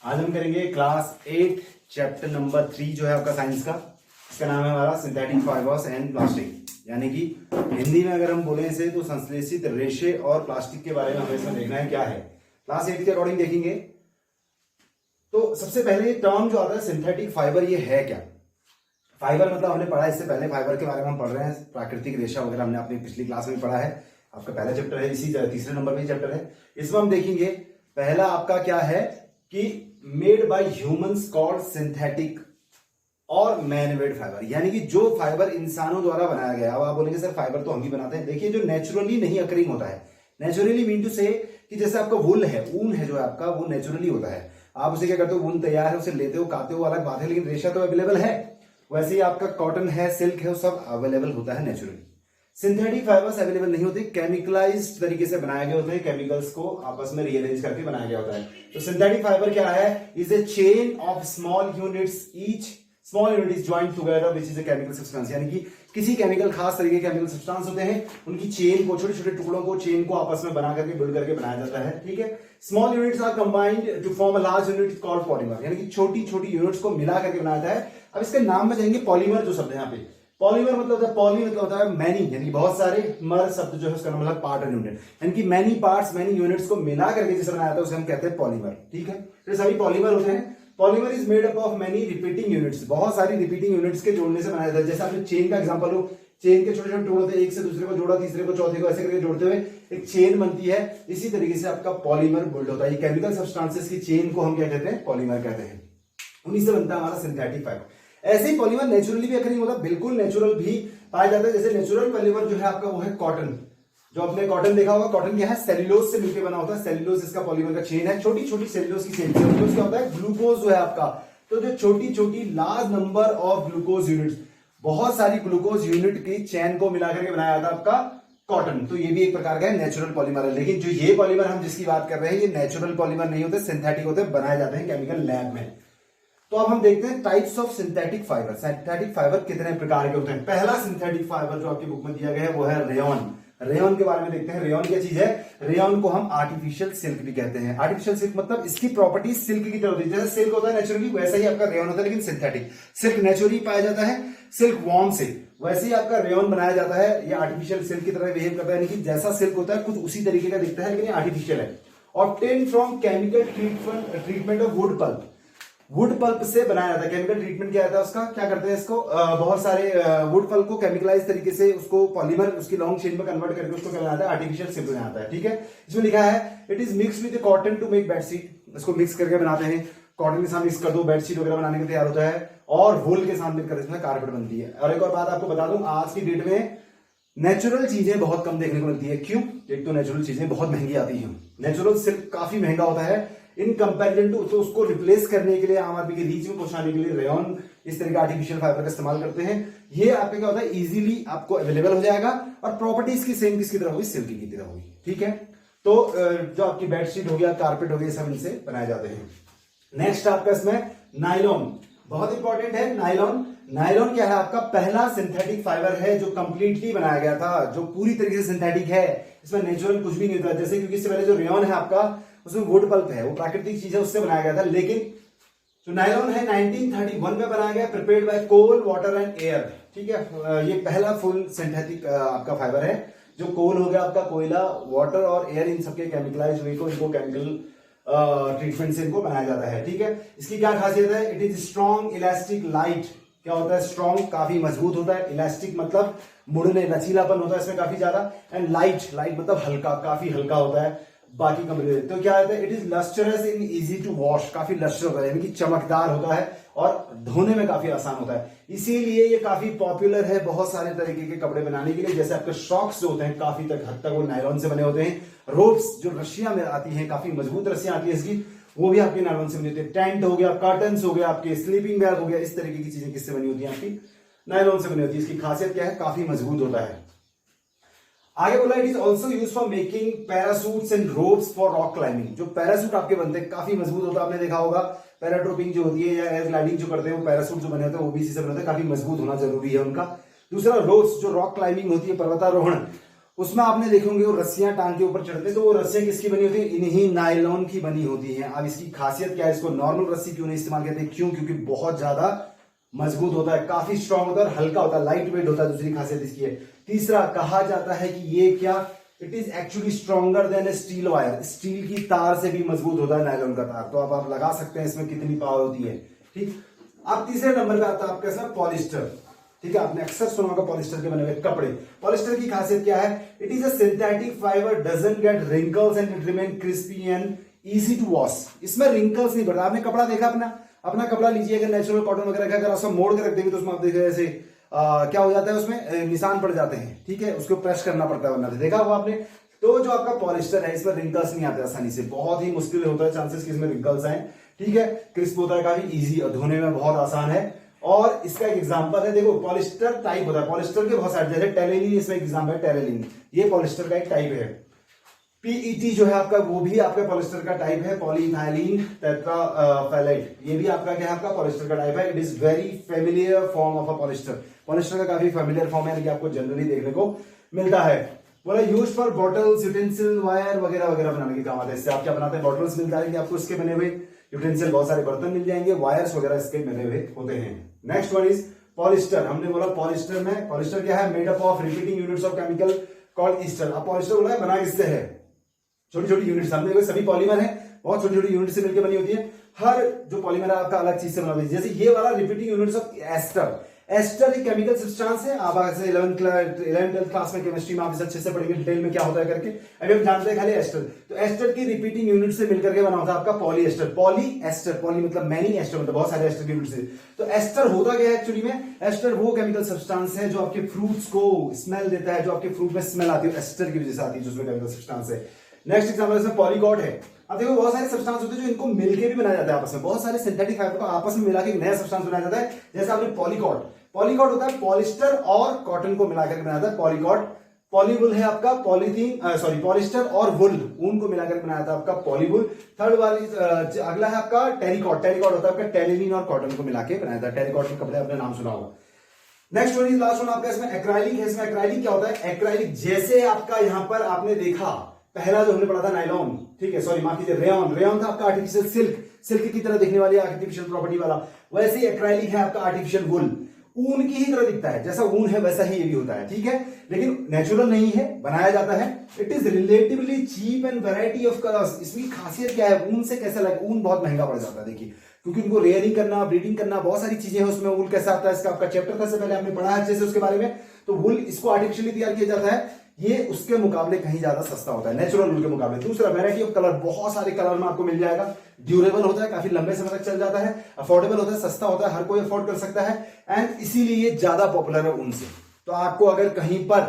आज हम करेंगे क्लास 8 चैप्टर नंबर 3 जो है आपका साइंस का। इसका नाम है हमारा सिंथेटिक फाइबर्स एंड प्लास्टिक, यानी कि हिंदी में अगर हम बोले इसे तो संश्लेषित रेशे और प्लास्टिक के बारे में हमें इसमें देखना है क्या है। क्लास 8 के अकॉर्डिंग देखेंगे तो सबसे पहले टर्म जो आता है सिंथेटिक फाइबर, ये है क्या? फाइबर मतलब हमने पढ़ा इससे पहले, फाइबर के बारे में हम पढ़ रहे हैं, प्राकृतिक रेशा वगैरह हमने अपनी पिछली क्लास में पढ़ा है। आपका पहला चैप्टर है, इसी तीसरे नंबर में चैप्टर है। इसमें हम देखेंगे पहला आपका क्या है कि made by humans called synthetic और मैनमेड फाइबर, यानी कि जो फाइबर इंसानों द्वारा बनाया गया। अब आप बोलेंगे सर फाइबर तो हम ही बनाते हैं। देखिए जो नेचुरली नहीं अकरिंग होता है, नेचुरली मीन टू से कि जैसे आपका वुल है, ऊन है जो है आपका, वो नेचुरली होता है। आप उसे क्या करते हो, ऊन तैयार है उसे लेते हो, काते हो, अलग बात है, लेकिन रेशा तो अवेलेबल है। वैसे ही आपका कॉटन है, सिल्क है, वो सब अवेलेबल होता है नेचुरली। सिंथेटिक फाइबर्स अवेलेबल नहीं होते, केमिकलाइज्ड तरीके से बनाए गए होते हैं, केमिकल्स को आपस में रीअरेंज करके बनाया गया होता है। तो सिंथेटिक फाइबर क्या है? Is a chain of small units, each small unit is joint together which is a chemical substance, यानी कि किसी केमिकल, खास तरीके के केमिकल सब्सटेंस होते हैं, उनकी चेन को, छोटे छोटे टुकड़ों को, चेन को आपस में बना करके बिल्ड करके बनाया जाता है। ठीक है, small units are combined to form a large unit called polymer, यानी कि छोटी छोटी यूनिट्स को मिला करके बनाया जाता है। अब इसके नाम में जाएंगे, पॉलीमर जो शब्द है यहाँ पे, पॉलीमर मतलब होता है, पॉली मतलब होता है मैनी, यानी बहुत सारे, मर शब्द जो है उसका मतलब पार्ट एंड यूनिट, यानी कि मैनी पार्ट्स, मैनी यूनिट्स को मिला करके जिसे बनाया था उसे हम कहते हैं पॉलीमर। ठीक है, तो सभी पॉलीमर होते हैं। Polymer is made up of many repeating units, बहुत सारी रिपीटिंग यूनिट्स के जोड़ने से बनाया जाता है। जैसे आपने चेन का एग्जांपल हो, चेन के छोटे छोटे टुकड़े होते हैं, एक से दूसरे को जोड़ा, तीसरे को चौथे को, ऐसे करके जोड़ते हुए एक चेन बनती है। इसी तरीके से आपका पॉलीमर बिल्ड होता है। केमिकल सब्सटेंसेस की चेन को हम क्या कहते हैं? पॉलीमर कहते हैं। उन्हीं से बनता है हमारा सिंथेटिक फाइबर। ऐसे ही पॉलीमर नेचुरली भी अकरिंग होता है, बिल्कुल नेचुरल भी पाया जाता है। जैसे नेचुरल पॉलीमर जो है आपका वो है कॉटन। जो आपने कॉटन देखा होगा, कॉटन क्या है? सेल्यूलोज से मिलकर बना होता है। सेल्यूलोज इसका पॉलीमर का चेन है, छोटी छोटी सेल्यूलोज की चेन। सेल्यूलोज क्या होता है? ग्लूकोज जो है आपका, तो जो छोटी छोटी large number of glucose units, बहुत सारी ग्लूकोज यूनिट की चेन को मिलाकर के बनाया जाता है आपका कॉटन। तो ये भी एक प्रकार का नेचुरल पॉलीमर है। लेकिन जो ये पॉलीमर हम जिसकी बात कर रहे हैं, ये नेचुरल पॉलीमर नहीं होते, सिंथेटिक होते, बनाए जाते हैं केमिकल लैब में। तो अब हम देखते हैं types of synthetic fibre. Synthetic fibre कितने प्रकार के होते हैं? पहला सिंथेटिक फाइबर जो आपकी बुक में दिया गया है वो है रेयन। रेयन के बारे में देखते हैं। रेयन क्या चीज है? रेयन को हम आर्टिफिशियल सिल्क भी कहते हैं। आर्टिफिशियल सिल्क मतलब इसकी प्रॉपर्टी सिल्क की तरह होती है। जैसे सिल्क होता है नेचुरली, वैसा ही आपका रेयन होता है, लेकिन सिंथेटिक। सिल्क नेचुरली पाया जाता है सिल्क वॉर्म से, वैसे ही आपका रेयन बनाया जाता है। ये आर्टिफिशियल सिल्क की तरह बिहेव करता है, यानी कि जैसा सिल्क होता है कुछ उसी तरीके का दिखता है, लेकिन आर्टिफिशियल है। Obtain from chemical treatment of wood pulp. Wood pulp से बनाया जाता है। केमिकल ट्रीटमेंट क्या आता है उसका? क्या करते हैं इसको, बहुत सारे वुड पल्प को केमिकलाइज तरीके से उसको पॉलीमर, उसकी लॉन्ग चेन में कन्वर्ट करके उसको क्या बनाता है? आर्टिफिशियल सिल्क बनाता है। ठीक है, इसमें लिखा है it is mix with cotton to make bedsheet. इसको मिक्स करके बनाते हैं, कॉटन के साथ मिक्स कर दो, बेडशीट वगैरह बनाने के तैयार होता है। और वुल के साथ मिलकर इसमें कारपेट बनती है। और एक और बात आपको बता दूं, आज की डेट में नेचुरल चीजें बहुत कम देखने को मिलती है। क्यों? एक तो नेचुरल चीजें बहुत महंगी आती हैं। नेचुरल सिल्क काफी महंगा होता है इन कंपैरिजन टू, तो उसको रिप्लेस करने के लिए, आम आदमी के रीच में पहुंचाने के लिए रेयन इस तरह का आर्टिफिशियल फाइबर का इस्तेमाल करते हैं। ये आपके क्या होता है? इजीली आपको अवेलेबल हो जाएगा और प्रॉपर्टीज की सेम किसकी तरह होगी? सिल्क की तरह होगी। ठीक है, तो जो आपकी बेडशीट हो गया, कारपेट हो गया, सब इनसे बनाए जाते हैं। नेक्स्ट आपका इसमें नायलॉन, बहुत इंपॉर्टेंट है नायलॉन। नायलॉन क्या है? आपका पहला सिंथेटिक फाइबर है जो कंप्लीटली बनाया गया था, जो पूरी तरीके से सिंथेटिक है। इसमें नेचुरल कुछ भी नहीं होता। जैसे क्योंकि इससे पहले जो रेयन है आपका, उसमें वुड पल्प है, वो प्राकृतिक चीज है, उससे बनाया गया था। लेकिन जो नायलॉन है 1931 में बनाया गया, prepared by coal, water and air. ठीक है, ये पहला फुल सिंथेटिक आपका फाइबर है। जो कोल हो गया आपका, कोयला, वाटर और एयर, इन सबके केमिकलाइज वे को, इनको केमिकल ट्रीटमेंट से इनको बनाया जाता है। ठीक है, इसकी क्या खासियत है? It is strong, elastic, light. क्या होता है? स्ट्रॉन्ग, काफी मजबूत होता है। इलास्टिक मतलब मुड़ने, लचीलापन होता है इसमें काफी ज्यादा। एंड लाइट, लाइट मतलब हल्का, काफी हल्का होता है बाकी कंपनी। तो क्या होता है? It is lustrous in easy to wash, काफी लस्टर होता है, यानी कि चमकदार होता है और धोने में काफी आसान होता है। इसीलिए ये काफी पॉपुलर है बहुत सारे तरीके के कपड़े बनाने के लिए। जैसे आपके सॉक्स जो होते हैं काफी तक हद तक वो नायलॉन से बने होते हैं। रोप्स, जो रस्सियां में आती हैं, काफी मजबूत रस्सियां आती है इसकी, वो भी आपके नायलॉन से बनी होती है। टेंट हो गया, कर्टन्स हो गया, आपके स्लीपिंग बैग हो गया, इस तरीके की चीजें किससे बनी होती है? आपकी नायलॉन से बनी होती है। इसकी खासियत क्या है? काफी मजबूत होता है। आगे बोला it is also use for making parachutes and ropes for rock climbing. जो पैरासूट आपके बनते हैं काफी मजबूत होता है, आपने देखा होगा। पैराट्रोपिंग जो होती है या एयर ग्लाइडिंग जो करते हैं, वो पैरासूट जो बने होते हैं वो भी इसी से बने होते हैं, काफी मजबूत होना जरूरी है उनका। दूसरा रोप्स, जो रॉक क्लाइंबिंग होती है, पर्वतारोहण, उसमें आपने देखे होंगे वो रस्सियां टांग के ऊपर चढ़ते हैं, तो वो रस्सियां किसकी बनी होती है? इन्हीं नायलॉन की बनी होती हैं। अब इसकी खासियत क्या है? इसको नॉर्मल रस्सी क्यों नहीं इस्तेमाल करते? क्यों? क्योंकि बहुत ज्यादा मजबूत होता है, काफी स्ट्रांग होता है और हल्का होता है, लाइट वेट होता है। दूसरी खासियत इसकी है। तीसरा, कहा जाता है कि ये क्या, it is actually stronger than A steel wire, steel की तार से भी मजबूत होता है नायलॉन का तार। तो आप लगा सकते हैं इसमें कितनी पावर होती है। ठीक। अब तीसरे नंबर पे आता है आपके साथ पॉलिस्टर। ठीक है, आपने अक्सर सुना होगा पॉलिस्टर के बने हुए कपड़े। पॉलिस्टर की खासियत क्या है? It is a synthetic fibre, doesn't get wrinkles and it remain crispy and easy to wash. इसमें रिंकल्स नहीं पड़ता। आपने कपड़ा देखा अपना कपड़ा लीजिए, अगर नेचुरल कॉटन वगैरह का, अगर आप मोड़ के रख देंगे तो उसमें आप देख रहे हैं ऐसे क्या हो जाता है, उसमें निशान पड़ जाते हैं। ठीक है, उसको प्रेस करना पड़ता है, वरना देखा हुआ आपने। तो जो आपका पॉलिस्टर है इसमें रिंकल्स नहीं आते आसानी से, बहुत ही मुश्किल होता है चांसेस कि इसमें रिंकल्स आए। ठीक है, क्रिस्प होता है, काफी इजी और धोने में बहुत आसान है। और इसका एक एग्जांपल है, देखो पॉलिस्टर टाइप होता है, पॉलिस्टर के बहुत सारे, जैसे टेरेलिन, इसमें एग्जांपल है टेरेलिन, ये पॉलिस्टर का एक टाइप है। पीईटी जो है आपका, वो भी आपका पॉलिस्टर का टाइप है, पॉलीइथाइलिन टेट्राफैलेट, ये भी आपका क्या है? आपका पॉलिस्टर का टाइप है। It is very familiar form of a polyester. Polyester का काफी फेमिलियर फॉर्म है, आपको जनरली देखने को मिलता है। बोला use for bottles, utensil, wire वगैरह वगैरह बनाने के काम आता है। इससे आप क्या बनाते हैं? बॉटल्स मिल जाएंगे आपको इसके बने हुए, यूटेंसिल बहुत सारे बर्तन मिल जाएंगे, वायर्स वगैरह इसके बने हुए होते हैं। Next one is polyester. हमने बोला पॉलिस्टर में, पॉलिस्टर क्या है? Made up of repeating units of chemical called Easter. अब पॉलिस्टर बोला है बना किससे है? छोटी छोटी यूनिट्स, हमने देखो सभी पॉलीमर है, बहुत छोटी छोटी यूनिट से मिलकर बनी होती है। हर जो पॉलीमर है आपका अलग चीज से बना होता है। जैसे ये वाला repeating units of ester, ester एक केमिकल सब्सटेंस है। आप अगर 11th क्लास में केमिस्ट्री में आप इसे अच्छे से पढ़ेंगे डिटेल में क्या होता है करके। अभी हम जानते हैं खाली एस्टर। तो एस्टर की रिपीटिंग यूनिट से मिलकर के बना होता है आपका polyester. Polyester, poly मतलब मैनी, एस्टर मतलब बहुत सारे एस्टर की यूनिट से। तो एस्टर होता क्या है एक्चुअली में? एस्टर वो केमिकल सब्सटेंस है जो आपके फ्रूट्स को स्मेल देता है, जो आपके फ्रूट में स्मेल आती है एस्टर की वजह से आती है, जो उसमें केमिकल सब्सटेंस है। नेक्स्ट एग्जांपल इसमें पॉलीगॉट है। अब देखो बहुत सारे सब्सटेंस होते हैं जो इनको मिलके भी बनाया जाता है आपस में, बहुत सारे सिंथेटिक फाइबर को आपस में मिला के नया सब्सटेंस बनाया जाता है। जैसे आपने पॉलीगॉट, पॉलीगॉट होता है पॉलिस्टर और कॉटन को मिलाकर बनाया जाता है पॉलीगॉट। पॉलीवुल है आपका पॉलीथीन, पॉलिस्टर और वुल, ऊन को मिलाकर बनाया था आपका पॉलीवुल। थर्ड वाली अगला है आपका टेरिकॉट। टेरिकॉट होता है आपका टेरिलिन और कॉटन को मिलाकर बनाया था। टेरिकॉट के कपड़े आपने नाम सुना होगा। Next one is last one आपका, इसमें एक्राइलिक है। इसमें एक्राइलिक क्या होता है? एक्राइलिक जैसे आपका यहां पर आपने देखा पहला जो हमने पढ़ा था नायलॉन, ठीक है, सॉरी माफ कीजिए, रेयन। रेयन था आपका आर्टिफिशियल सिल्क, सिल्क की तरह दिखने वाली आर्टिफिशियल प्रॉपर्टी वाला। वैसे ही एक्राइलिक है आपका आर्टिफिशियल वुल, ऊन की ही तरह दिखता है, जैसा ऊन है वैसा ही ये भी होता है। ठीक है, लेकिन नेचुरल नहीं है, बनाया जाता है। It is relatively cheap and variety of colours. इसकी खासियत क्या है? ऊन से कैसा लगे? ऊन बहुत महंगा पड़ जाता है, देखिए, क्योंकि उनको रेयरिंग करना, ब्रीडिंग करना, बहुत सारी चीजें हैं उसमें। वूल कैसा आता है इसका आपका चैप्टर था, से पहले आपने पढ़ा है अच्छे से उसके बारे में। तो वूल इसको आर्टिफिशियली तैयार किया जाता है, ये उसके मुकाबले कहीं ज्यादा सस्ता होता है नेचुरल वूल के मुकाबले। दूसरा, वैरायटी ऑफ कलर, बहुत सारे कलर में आपको मिल जाएगा। ड्यूरेबल होता है, काफी लंबे समय तक चल जाता है। अफोर्डेबल होता है, सस्ता होता है, हर कोई अफोर्ड कर सकता है। एंड इसीलिए ये ज्यादा पॉपुलर है ऊन से। तो आपको अगर कहीं पर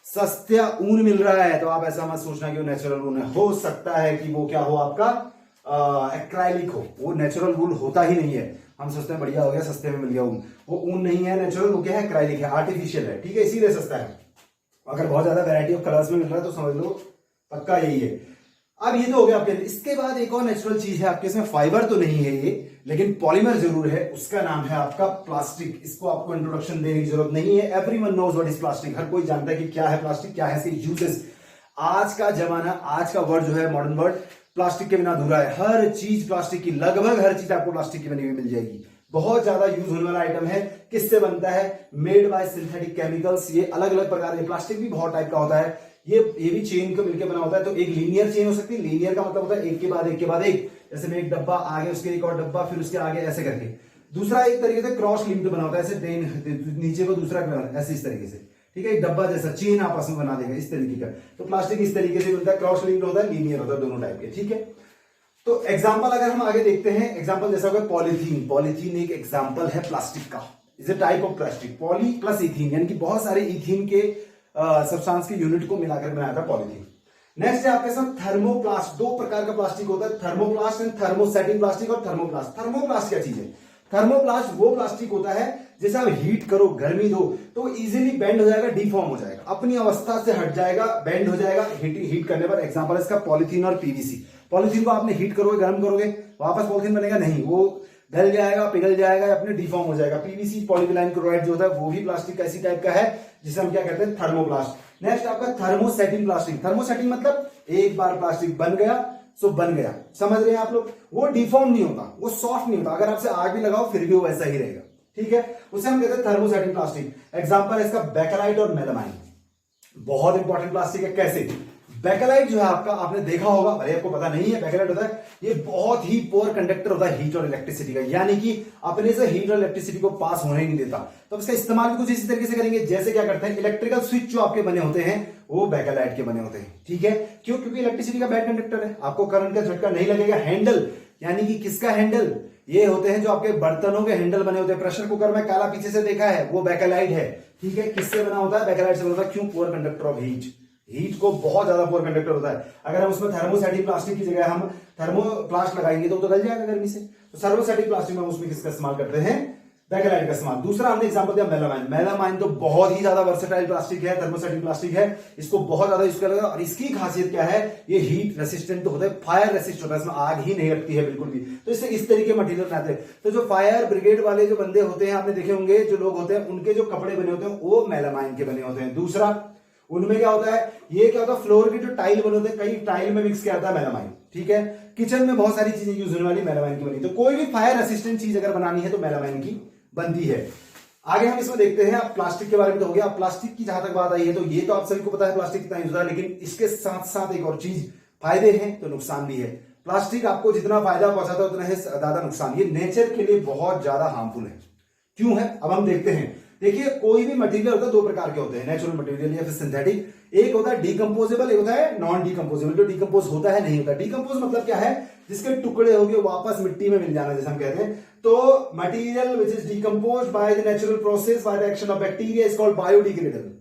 सस्ता ऊन मिल रहा है तो आप ऐसा मत सोचना कि वो नेचुरल ऊन है। हो सकता है कि वो क्या हो, आपका एक्राइलिक हो, वो नेचुरल वूल होता ही नहीं है। हम सोचते हैं बढ़िया हो गया, सस्ते में मिल गया ऊन, वो ऊन नहीं है नेचुरल, वो क्या है? एक्राइलिक है, आर्टिफिशियल है। ठीक है, इसीलिए सस्ता है। अगर बहुत ज्यादा वैरायटी ऑफ कलर्स में मिल रहा है तो समझ लो पक्का यही है। अब ये तो हो गया आपके। इसके बाद एक और नेचुरल चीज है आपके, इसमें फाइबर तो नहीं है ये, लेकिन पॉलीमर जरूर है। उसका नाम है आपका प्लास्टिक। इसको आपको इंट्रोडक्शन देने की जरूरत नहीं है, everyone knows what is plastic. हर कोई जानता है कि क्या है प्लास्टिक, क्या है इसके यूजेस। आज का जमाना, आज का वर्ड जो है, मॉडर्न वर्ड, प्लास्टिक के बिना अधूरा है। हर चीज प्लास्टिक की, लगभग हर चीज आपको प्लास्टिक की बनी हुई मिल जाएगी। बहुत ज्यादा यूज होने वाला आइटम है। किससे बनता है? Made by synthetic chemicals. ये अलग अलग प्रकार के, प्लास्टिक भी बहुत टाइप का होता है। ये भी चेन को मिलकर बना होता है। तो एक लीनियर चेन हो सकती है, लीनियर का मतलब होता है एक के बाद एक के बाद एक, जैसे में एक डब्बा, आगे उसके एक और डब्बा, फिर उसके आगे, ऐसे करके। दूसरा एक तरीके से क्रॉस लिंक्ड बना होता है, ऐसे नीचे को दूसरा ऐसे, इस तरीके से। ठीक है, एक डब्बा जैसा चेन आपस में बना देगा इस तरीके का। तो प्लास्टिक इस तरीके से बनता है, क्रॉस लिंक्ड होता है, लीनियर होता है, दोनों टाइप के। ठीक है, तो एग्जाम्पल अगर हम आगे देखते हैं, एग्जाम्पल जैसा होगा पॉलीथीन। पॉलीथीन एक एग्जाम्पल है प्लास्टिक का, is a type of plastic. Poly plus ethene, यानी कि बहुत सारे इथीन के सब्सटेंस के यूनिट को मिलाकर बनाया था पॉलीथीन। नेक्स्ट है आपके साथ थर्मोप्लास्ट। दो प्रकार का प्लास्टिक होता है, थर्मोप्लास्ट एंड थर्मोसेटिंग प्लास्टिक और थर्मोप्लास्ट। थर्मोप्लास्ट क्या चीज है? थर्मोप्लास्ट वो प्लास्टिक होता है जैसे आप हीट करो, गर्मी दो तो इजीली बेंड हो जाएगा, डिफॉर्म हो जाएगा, अपनी अवस्था से हट जाएगा, बेंड हो जाएगा हीट करने पर। एग्जांपल इसका पॉलीथीन और पीवीसी। पॉलीथीन को आपने हीट करोगे, गर्म करोगे, वापस पॉलीथीन बनेगा नहीं, वो गल जाएगा, पिघल जाएगा, अपने डिफॉर्म हो जाएगा। पीवीसी, पॉलीविनाइल क्लोराइड जो होता है, वो भी प्लास्टिक ऐसी टाइप का है जिसे हम क्या कहते हैं? थर्मोप्लास्ट। नेक्स्ट आपका थर्मोसेटिंग प्लास्टिक। थर्मोसेटिंग मतलब एक बार प्लास्टिक बन गया सो बन गया, समझ रहे हैं आप लोग। वो डिफॉर्म नहीं होता, वो सॉफ्ट नहीं होता, अगर आपसे आग भी लगाओ फिर भी वो वैसा ही रहेगा, ठीक है। उसे हम कहते हैं थर्मोसेटिंग प्लास्टिक। एग्जांपल है इसका बेकेलाइट और मेलामाइन। बहुत इंपॉर्टेंट प्लास्टिक है। कैसे? बेकेलाइट जो है आपका, आपने देखा होगा, भले आपको पता नहीं है, बेकेलाइट होता है ये बहुत ही पुअर कंडक्टर होता है हीट और इलेक्ट्रिसिटी का, यानी कि अपने से हीट और इलेक्ट्रिसिटी को पास होने ही नहीं देता। तो इसका इस्तेमाल भी कुछ इसी तरीके से करेंगे जैसे क्या करते हैं, इलेक्ट्रिकल स्विच जो आपके बने होते हैं वो बेकेलाइट के बने होते हैं, ठीक है। क्यों? क्योंकि इलेक्ट्रिसिटी का बैड कंडक्टर है, आपको करंट का झटका नहीं लगेगा। हैंडल, यानी कि किसका हैंडल? ये होते हैं जो आपके बर्तनों के हैंडल बने होते हैं। प्रेशर कुकर में काला पीछे से देखा है, वो बेकेलाइट है, ठीक है। किससे बना होता है? बेकेलाइट से बना होता है। क्यों? Poor conductor of heat, heat को बहुत ज्यादा पुअर कंडक्टर होता है। अगर हम उसमें थर्मोसेटिक प्लास्टिक की जगह हम थर्मोप्लास्ट लगाएंगे तो गल जाएगा गर्मी से। तो थर्मोसेटिक प्लास्टिक में उसमें किसका इस्तेमाल करते हैं? बेकेलाइट का इस्तेमाल। दूसरा हमने एग्जांपल दिया मेलामाइन। मेलामाइन तो बहुत ही ज्यादा वर्सेटाइल प्लास्टिक है, थर्मोसेटिक प्लास्टिक है, इसको बहुत ज्यादा यूज किया जाता है। और इसकी खासियत क्या है? ये हीट रेसिस्टेंट तो होता है, फायर रेसिस्ट होता है, इसमें आग ही नहीं लगती है बिल्कुल भी। तो इससे इस तरीके मटेरियल बनाते हैं। तो जो फायर ब्रिगेड वाले जो बंदे होते हैं, आपने देखे होंगे, जो लोग होते हैं, उनके जो कपड़े बने होते हैं वो मेलामाइन के बने होते हैं। दूसरा उनमें क्या होता है, ये क्या होता है, फ्लोर के जो टाइल बने होते हैं, कई टाइल में मिक्स किया जाता है मेलामाइन, ठीक है। किचन में बहुत सारी चीजें यूज होने वाली मेलामाइन की बनी। तो कोई भी फायर रेसिस्टेंट चीज अगर बनानी है तो मेलामाइन की बनती है। आगे हम इसमें देखते हैं, आप प्लास्टिक के बारे में तो हो गया। अब प्लास्टिक की जहां तक बात आई है तो ये तो आप सभी को पता है प्लास्टिक कितना यूज होता है, लेकिन इसके साथ साथ एक और चीज, फायदे हैं तो नुकसान भी है। प्लास्टिक आपको जितना फायदा पहुंचाता है उतना है ज्यादा नुकसान। ये नेचर के लिए बहुत ज्यादा हार्मफुल है। क्यों है? अब हम देखते हैं। देखिए, कोई भी मटेरियल होता है, दो प्रकार के होते हैं, नेचुरल मटेरियल या फिर सिंथेटिक। एक होता है डीकंपोजेबल, एक होता है नॉन डीकंपोजेबल। जो डीकंपोज होता है नहीं होता। डीकंपोज मतलब क्या है? जिसके टुकड़े हो गए वापस मिट्टी में मिल जाना, जैसे हम कहते हैं। तो material which is decomposed by the natural process by the action of bacteria is called biodegradable,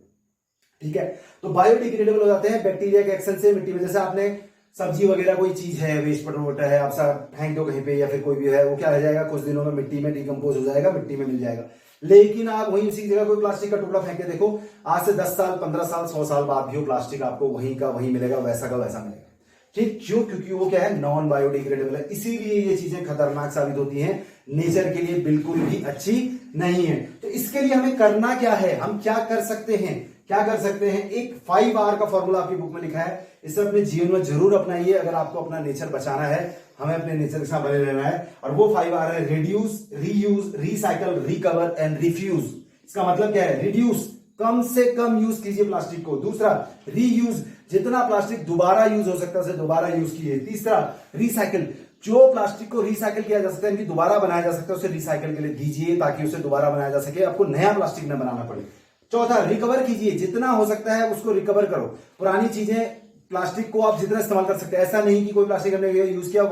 ठीक है। तो बायोडिग्रेडेबल हो जाते हैं बैक्टीरिया के एक्शन से मिट्टी में। जैसे आपने सब्जी वगैरह कोई चीज है, वेस्ट प्रोडक्ट है, आप सब फेंक दो कहीं पे या फिर कोई भी है, वो क्या रह जाएगा, कुछ दिनों में मिट्टी में डिकम्पोज हो जाएगा, मिट्टी में मिल जाएगा। लेकिन आप वहीं उसी जगह कोई प्लास्टिक का टुकड़ा फेंक के देखो, आज से 10 साल 15 साल 100 साल बाद भी वो प्लास्टिक आपको वहीं का वहीं मिलेगा, वैसा का वैसा मिलेगा, ठीक। क्यों? क्योंकि वो क्या है, नॉन बायोडिग्रेडेबल है। इसीलिए ये चीजें खतरनाक साबित होती हैं, नेचर के लिए बिल्कुल भी अच्छी नहीं है। तो इसके लिए हमें करना क्या है, हम क्या कर सकते हैं? क्या कर सकते हैं? एक 5R का फॉर्मूला आपकी बुक में लिखा है, इसे अपने जीवन में जरूर अपनाइए। अगर आपको अपना नेचर बचाना है, हमें अपने नेचर के साथ बने रहना है। और वो 5R है, reduce, reuse, recycle, recover and refuse. इसका मतलब क्या है? रिड्यूस, कम से कम यूज कीजिए प्लास्टिक को। दूसरा, रीयूज, जितना प्लास्टिक दोबारा यूज हो सकता है उसे दोबारा यूज कीजिए। तीसरा, रिसाइकल, जो प्लास्टिक को रिसाइकल किया जा सकता है, दोबारा बनाया जा सकता है, उसे रिसाइकल के लिए दीजिए ताकि उसे दोबारा बनाया जा सके, आपको नया प्लास्टिक न बनाना पड़े। चौथा, रिकवर कीजिए, जितना हो सकता है उसको रिकवर करो। पुरानी चीजें, प्लास्टिक को आप जितना इस्तेमाल कर सकते हैं। ऐसा नहीं कि कोई प्लास्टिक हमने यूज किया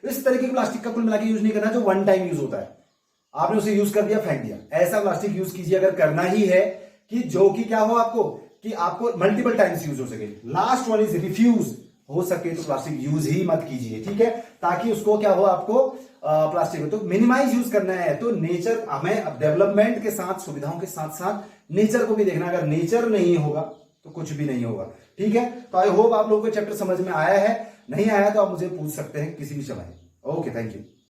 इस तरह की प्लास्टिक का कुल मिला के यूज नहीं करना जो वन टाइम यूज होता है, आपने उसे यूज कर दिया फेंक दिया। ऐसा प्लास्टिक यूज कीजिए अगर करना ही है कि जो कि क्या हो आपको, कि आपको मल्टीपल टाइम्स यूज हो सके। लास्ट वन इज रिफ्यूज, हो सके तो प्लास्टिक यूज ही मत कीजिए, ठीक है, ताकि उसको क्या हो, आपको प्लास्टिक तो मिनिमाइज यूज करना है। तो नेचर, हमें डेवलपमेंट के साथ, सुविधाओं के साथ साथ नेचर को भी देखना। अगर नेचर नहीं होगा तो कुछ भी नहीं होगा, ठीक है। तो आई होप आप लोगों को चैप्टर समझ में आया है। नहीं आया तो आप मुझे पूछ सकते हैं किसी भी समय। Okay, thank you.